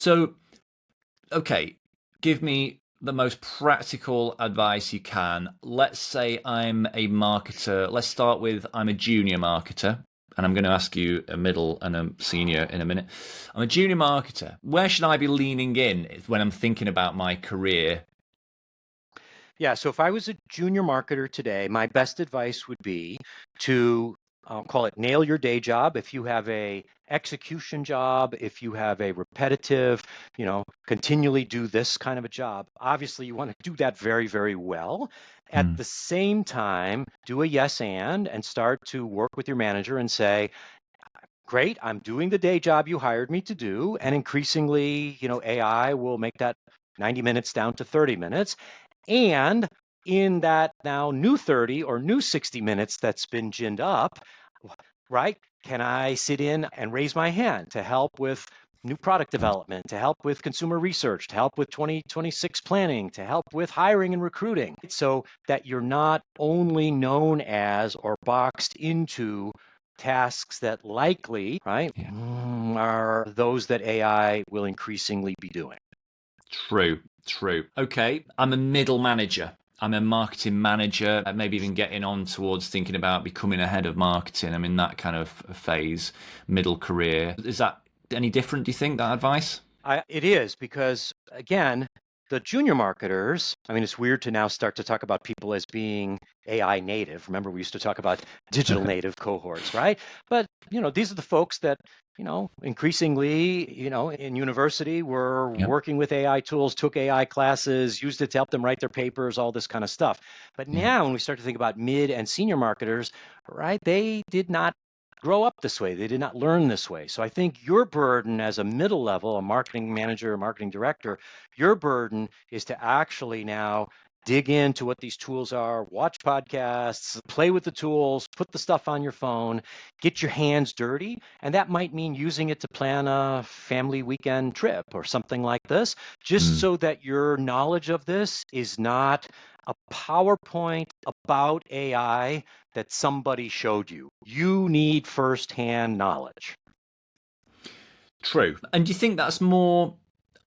So, okay, give me the most practical advice you can. Let's say I'm a marketer. Let's start with I'm a junior marketer, and I'm going to ask you a middle and a senior in a minute. I'm a junior marketer. Where should I be leaning in when I'm thinking about my career? Yeah, so if I was a junior marketer today, my best advice would be to call it nail your day job. If you have a execution job, if you have a repetitive, continually do this kind of a job, obviously you want to do that very, very well. At Hmm. the same time, do a yes and start to work with your manager and say, great, I'm doing the day job you hired me to do. And increasingly, AI will make that 90 minutes down to 30 minutes. And in that now new 30 or new 60 minutes that's been ginned up, right? Can I sit in and raise my hand to help with new product development, to help with consumer research, to help with 2026 planning, to help with hiring and recruiting, so that you're not only known as or boxed into tasks that likely, right, Yeah. are those that AI will increasingly be doing. True, true. Okay, I'm a middle manager. I'm a marketing manager, maybe even getting on towards thinking about becoming a head of marketing. I'm in that kind of phase, middle career. Is that any different, do you think, that advice? It is because, again, the junior marketers, I mean, it's weird to now start to talk about people as being AI native. Remember, we used to talk about digital native cohorts, right? But, these are the folks that, increasingly, in university were Yep. working with AI tools, took AI classes, used it to help them write their papers, all this kind of stuff. But Yeah. now when we start to think about mid and senior marketers, right, they did not grow up this way. They did not learn this way. So I think your burden as a middle level, a marketing manager, a marketing director, your burden is to actually now dig into what these tools are, watch podcasts, play with the tools, put the stuff on your phone, get your hands dirty. And that might mean using it to plan a family weekend trip or something like this, just Mm. so that your knowledge of this is not a PowerPoint about AI that somebody showed you. You need firsthand knowledge. True. And do you think that's more?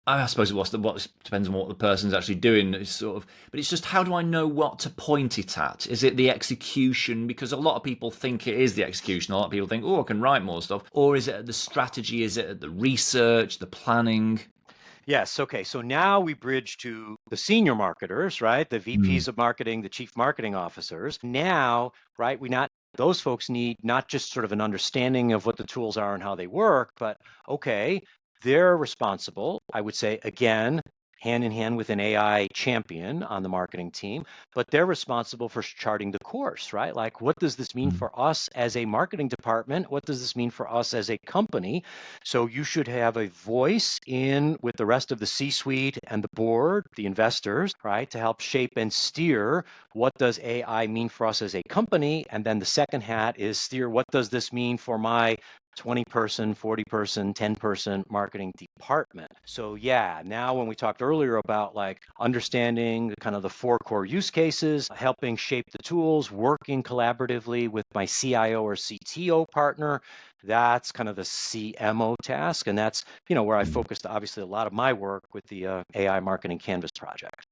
I suppose what depends on what the person's actually doing. Is sort of, but it's just how do I know what to point it at? Is it the execution? Because a lot of people think it is the execution. A lot of people think, oh, I can write more stuff. Or is it the strategy? Is it the research, the planning? Yes. Okay. So now we bridge to the senior marketers, right? The Mm. VPs of marketing, the chief marketing officers. Now, right, those folks need not just sort of an understanding of what the tools are and how they work, but okay, they're responsible, I would say, again, hand in hand with an AI champion on the marketing team, but they're responsible for charting the course, right? Like, what does this mean Mm. for us as a marketing department? What does this mean for us as a company? So you should have a voice in with the rest of the C-suite and the board, the investors, right, to help shape and steer what does AI mean for us as a company? And then the second hat is steer what does this mean for my 20-person, 40-person, 10-person marketing department. So yeah, now when we talked earlier about like understanding kind of the four core use cases, helping shape the tools, working collaboratively with my CIO or CTO partner, that's kind of the CMO task. And that's, where I Mm. focused obviously a lot of my work with the AI Marketing Canvas project.